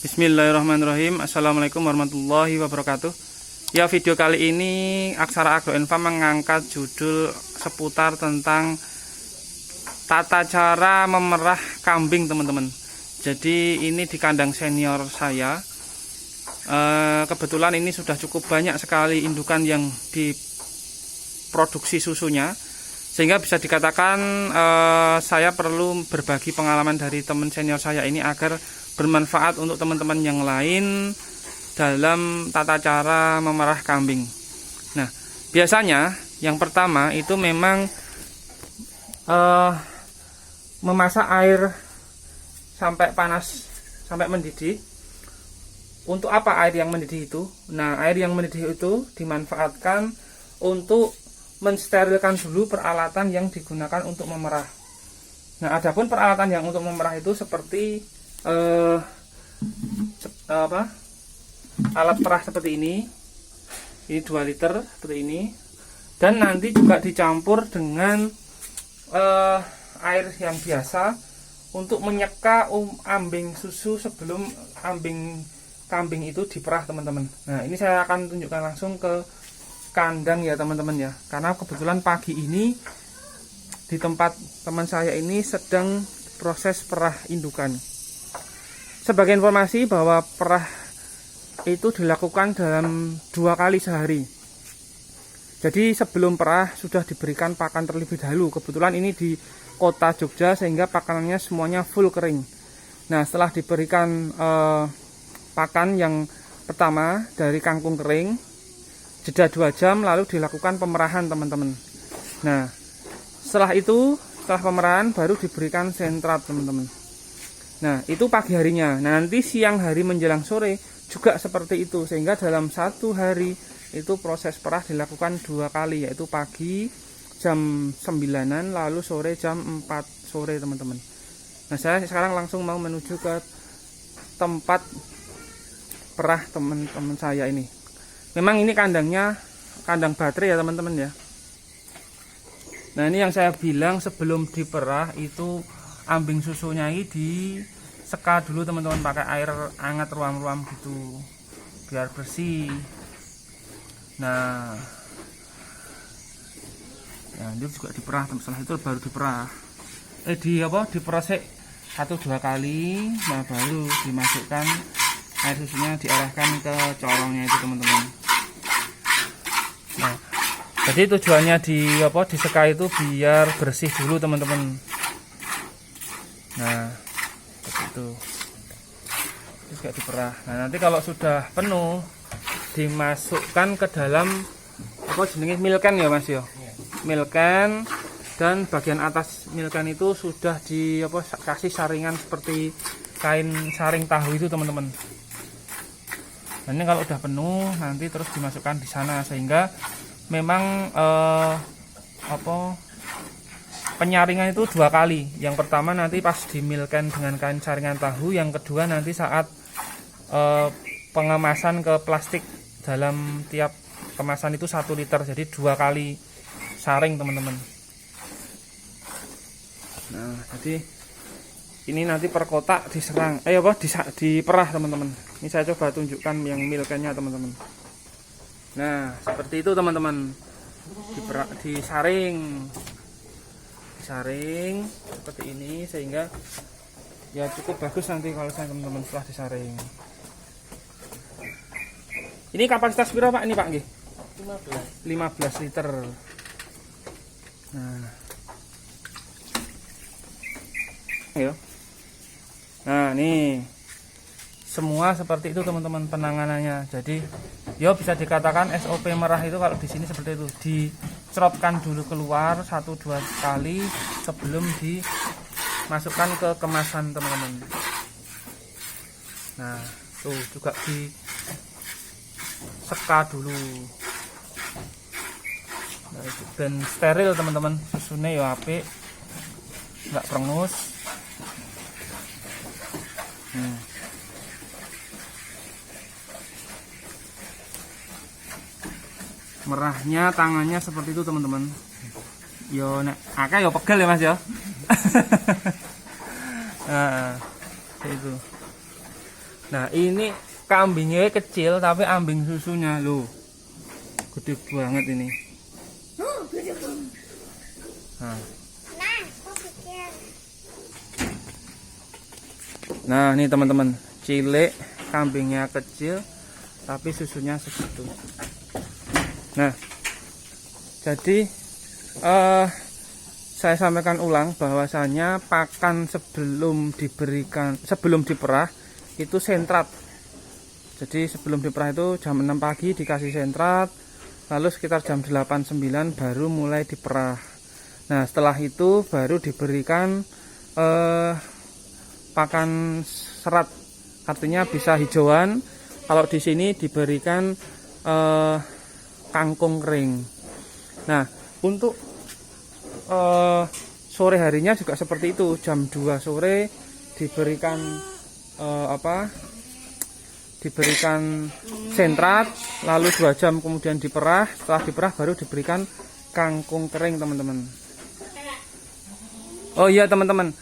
Bismillahirrahmanirrahim. Assalamualaikum warahmatullahi wabarakatuh. Ya, video kali ini Aksara Agroinfa mengangkat judul seputar tentang tata cara memerah kambing, teman-teman. Jadi ini di kandang senior saya. Kebetulan ini sudah cukup banyak sekali indukan yang diproduksi susunya, sehingga bisa dikatakan saya perlu berbagi pengalaman dari teman senior saya ini agar bermanfaat untuk teman-teman yang lain dalam tata cara memerah kambing. Nah, biasanya yang pertama itu memang memasak air sampai panas, sampai mendidih. Untuk apa air yang mendidih itu? Nah, air yang mendidih itu dimanfaatkan untuk mensterilkan dulu peralatan yang digunakan untuk memerah. Nah, adapun peralatan yang untuk memerah itu seperti alat perah seperti ini 2 liter seperti ini, dan nanti juga dicampur dengan air yang biasa untuk menyeka ambing susu sebelum ambing kambing itu diperah, teman-teman. Nah, ini saya akan tunjukkan langsung ke kandang ya, teman-teman ya, karena kebetulan pagi ini di tempat teman saya ini sedang proses perah indukan. Sebagai informasi bahwa perah itu dilakukan dalam 2 kali sehari. Jadi sebelum perah sudah diberikan pakan terlebih dahulu. Kebetulan ini di kota Jogja sehingga pakanannya semuanya full kering. Nah, setelah diberikan pakan yang pertama dari kangkung kering, jeda 2 jam lalu dilakukan pemerahan, teman-teman. Nah, setelah pemerahan baru diberikan sentrat, teman-teman. Nah, itu pagi harinya. Nah, nanti siang hari menjelang sore juga seperti itu, sehingga dalam 1 hari itu proses perah dilakukan 2 kali, yaitu pagi jam 9-an lalu sore jam 4 sore, teman-teman. Nah, saya sekarang langsung mau menuju ke tempat perah teman-teman saya ini. Memang ini kandangnya kandang baterai ya, teman-teman ya. Nah, ini yang saya bilang sebelum diperah itu ambing susunya ini diseka dulu, teman-teman, pakai air hangat ruam-ruam gitu biar bersih. Nah, ini juga diperah, setelah itu baru diperah. Diproses 1-2 kali. Nah, baru dimasukkan air susunya, diarahkan ke corongnya itu, teman-teman. Nah, jadi tujuannya diseka itu biar bersih dulu, teman-teman. Nah, seperti itu. Terus juga diperah. Nah, nanti kalau sudah penuh dimasukkan ke dalam jenenge milken ya, Mas ya. Milken, dan bagian atas milken itu sudah kasih saringan seperti kain saring tahu itu, teman-teman. Nah, ini kalau udah penuh nanti terus dimasukkan di sana, sehingga memang penyaringan itu 2 kali. Yang pertama nanti pas dimilken dengan kain saringan tahu, yang kedua nanti saat pengemasan ke plastik. Dalam tiap kemasan itu 1 liter, jadi 2 kali saring, teman-teman. Nah, jadi ini nanti per kotak diserang diperah, teman-teman. Ini saya coba tunjukkan yang milkennya, teman-teman. Nah, seperti itu, teman-teman. Disaring seperti ini, sehingga ya cukup bagus nanti kalau saya, teman-teman, setelah disaring. Ini kapasitas berapa Pak ini, Pak? 15 liter. Nah, ayo. Nah, nih semua seperti itu, teman-teman, penanganannya. Jadi bisa dikatakan SOP merah itu kalau di sini seperti itu. Dicerotkan dulu keluar 1-2 kali sebelum dimasukkan ke kemasan, teman-teman. Nah, tuh juga diseka dulu. Nah, dan steril, teman-teman. Susunya ya apik, nggak perengus. Merahnya tangannya seperti itu, teman-teman. Yo nek akeh yo pegel ya, Mas ya. Nah, itu. Nah, ini kambingnya kecil tapi ambing susunya loh. Gede banget ini. Nah, ini teman-teman, cilik, kambingnya kecil tapi susunya segitu. Nah, jadi saya sampaikan ulang bahwasanya pakan sebelum diperah itu sentrat. Jadi sebelum diperah itu jam 6 pagi dikasih sentrat, lalu sekitar jam 8-9 baru mulai diperah. Nah, setelah itu baru diberikan pakan serat, artinya bisa hijauan. Kalau di sini diberikan kangkung kering. Nah, untuk sore harinya juga seperti itu, jam 2 sore diberikan diberikan sentrat, lalu 2 jam kemudian diperah. Setelah diperah baru diberikan kangkung kering, teman-teman. Oh iya teman-teman,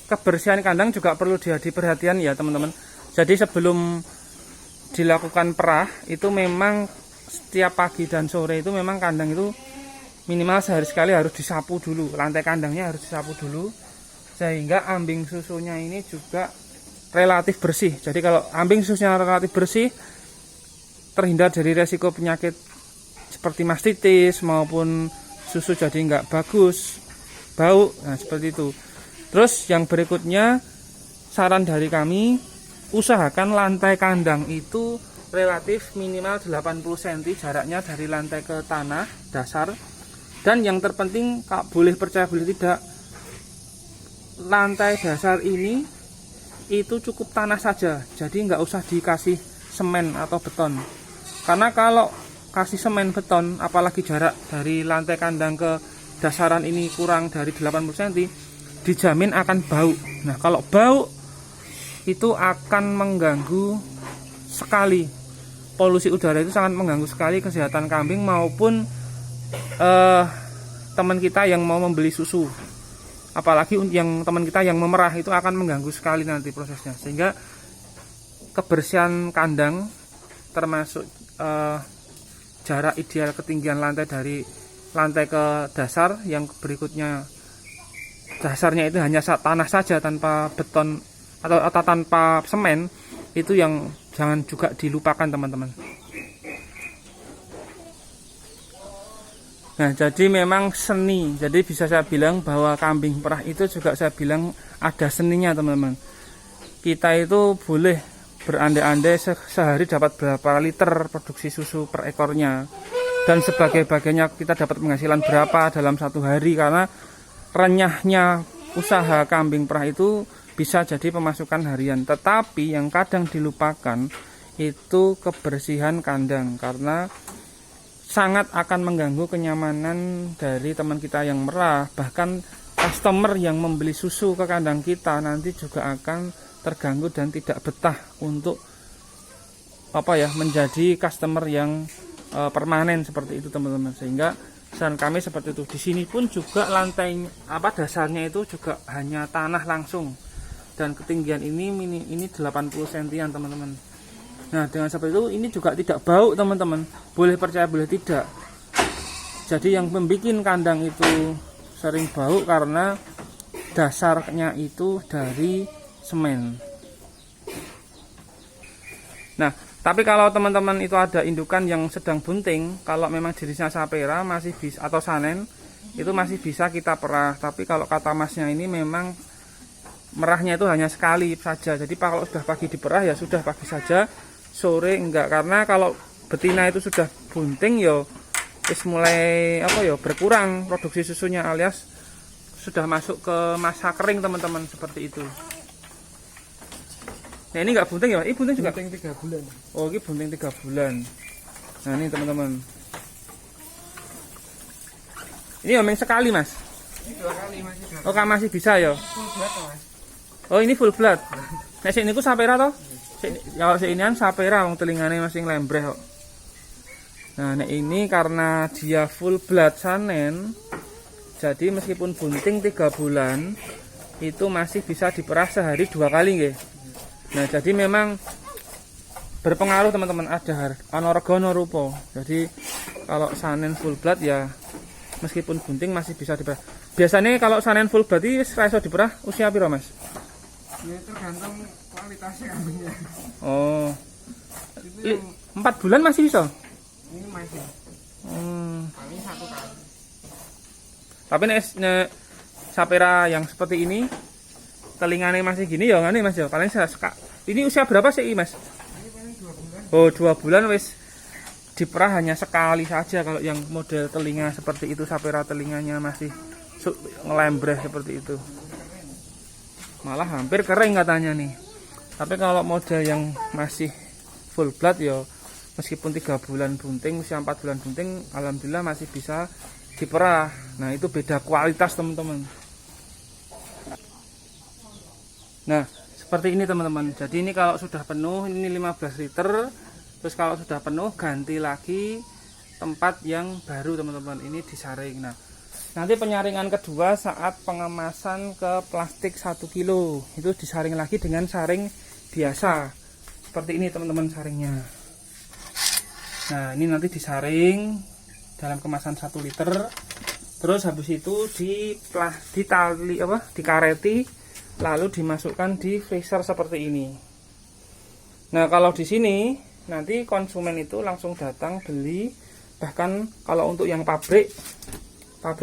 kebersihan kandang juga perlu diperhatikan ya teman-teman. Jadi sebelum dilakukan perah itu memang setiap pagi dan sore itu memang kandang itu minimal sehari sekali harus disapu dulu. Lantai kandangnya harus disapu dulu sehingga ambing susunya ini juga relatif bersih. Jadi kalau ambing susunya relatif bersih, terhindar dari resiko penyakit seperti mastitis maupun susu jadi nggak bagus, bau. Nah, seperti itu. Terus yang berikutnya, saran dari kami, usahakan lantai kandang itu relatif minimal 80 cm jaraknya dari lantai ke tanah dasar. Dan yang terpenting, boleh percaya boleh tidak, lantai dasar ini itu cukup tanah saja, jadi nggak usah dikasih semen atau beton. Karena kalau kasih semen beton, apalagi jarak dari lantai kandang ke dasaran ini kurang dari 80 cm, dijamin akan bau. Nah, kalau bau itu akan mengganggu sekali, polusi udara itu sangat mengganggu sekali kesehatan kambing maupun teman kita yang mau membeli susu. Apalagi yang teman kita yang memerah itu akan mengganggu sekali nanti prosesnya. Sehingga kebersihan kandang termasuk jarak ideal ketinggian lantai dari lantai ke dasar, yang berikutnya dasarnya itu hanya tanah saja tanpa beton atau tanpa semen, itu yang jangan juga dilupakan teman-teman. Nah, jadi memang seni. Jadi bisa saya bilang bahwa kambing perah itu juga saya bilang ada seninya teman-teman. Kita itu boleh berandai-andai sehari dapat berapa liter produksi susu per ekornya, dan sebagai-bagainya kita dapat penghasilan berapa dalam satu hari. Karena renyahnya usaha kambing perah itu bisa jadi pemasukan harian. Tetapi yang kadang dilupakan itu kebersihan kandang, karena sangat akan mengganggu kenyamanan dari teman kita yang merah. Bahkan customer yang membeli susu ke kandang kita nanti juga akan terganggu dan tidak betah untuk menjadi customer yang permanen seperti itu teman-teman. Sehingga saran kami seperti itu. Di sini pun juga lantai dasarnya itu juga hanya tanah langsung, dan ketinggian ini 80 cm teman-teman. Nah, dengan seperti itu ini juga tidak bau teman-teman. Boleh percaya boleh tidak. Jadi yang membuat kandang itu sering bau karena dasarnya itu dari semen. Nah, tapi kalau teman-teman itu ada indukan yang sedang bunting, kalau memang jenisnya sapera masih bisa, atau sanen, itu masih bisa kita perah. Tapi kalau kata masnya ini memang merahnya itu hanya sekali saja. Jadi kalau sudah pagi diperah ya sudah pagi saja, sore enggak. Karena kalau betina itu sudah bunting ya mulai berkurang produksi susunya, alias sudah masuk ke masa kering teman-teman, seperti itu. Nah, ini enggak bunting ya, Ini bunting juga? Bunting 3 bulan. Oh, ini bunting 3 bulan. Nah, ini teman-teman. Ini omeng sekali, Mas. Ini 2 kali masih. Oh, masih bisa ya? Full blood, Mas. Oh, ini full blood. Nah, sini ku sapera toh? Kalau seinian sapera, wong telingane masih lembreh kok. Nah, ini karena dia full blood sanen, jadi meskipun bunting 3 bulan itu masih bisa diperah sehari 2 kali nggih. Nah, jadi memang berpengaruh teman-teman, ada ana rega ana rupa. Jadi kalau sanen full blood ya meskipun bunting masih bisa diperah. Biasanya kalau sanen full blood itu wis ra iso diperah usia piro, Mas? Ya tergantung kualitasnya kambingnya. Oh. Itu 4 bulan masih bisa? ini masih paling 1 kali. Tapi nek sapera yang seperti ini telinganya masih gini ya ngene Mas ya. Paling ini usia berapa sih, Mas? Ini paling 2 bulan. Oh, 2 bulan wis diperah hanya sekali saja. Kalau yang model telinga seperti itu, sapera telinganya masih ngelembreh seperti itu. Malah hampir kering katanya nih. Tapi kalau model yang masih full blood ya meskipun 3 bulan bunting, usia 4 bulan bunting, alhamdulillah masih bisa diperah. Nah, itu beda kualitas teman-teman. Nah, seperti ini teman-teman. Jadi ini kalau sudah penuh, ini 15 liter. Terus kalau sudah penuh ganti lagi tempat yang baru teman-teman. Ini disaring. Nah, nanti penyaringan kedua saat pengemasan ke plastik 1 kilo. Itu disaring lagi dengan saring biasa. Seperti ini teman-teman saringnya. Nah, ini nanti disaring dalam kemasan 1 liter. Terus habis itu dikareti lalu dimasukkan di freezer seperti ini. Nah, kalau di sini nanti konsumen itu langsung datang beli. Bahkan kalau untuk yang pabrik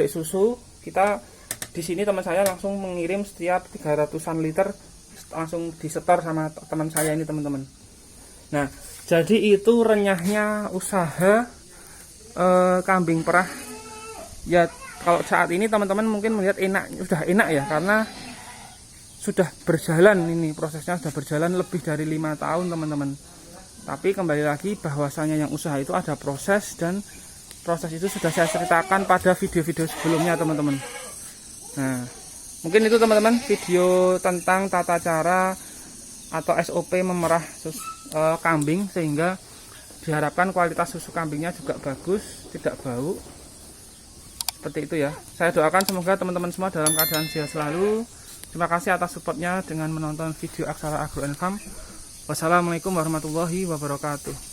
susu, kita di sini teman saya langsung mengirim setiap 300-an liter langsung disetor sama teman saya ini teman-teman. Nah, jadi itu renyahnya usaha kambing perah. Ya kalau saat ini teman-teman mungkin melihat sudah enak ya, karena sudah berjalan ini prosesnya, sudah berjalan lebih dari 5 tahun teman-teman. Tapi kembali lagi bahwasanya yang usaha itu ada proses, dan proses itu sudah saya ceritakan pada video-video sebelumnya teman-teman. Nah, mungkin itu teman-teman video tentang tata cara atau SOP memerah kambing, sehingga diharapkan kualitas susu kambingnya juga bagus, tidak bau. Seperti itu ya. Saya doakan semoga teman-teman semua dalam keadaan sehat selalu. Terima kasih atas supportnya dengan menonton video Aksara Agro & Farm. Wassalamualaikum warahmatullahi wabarakatuh.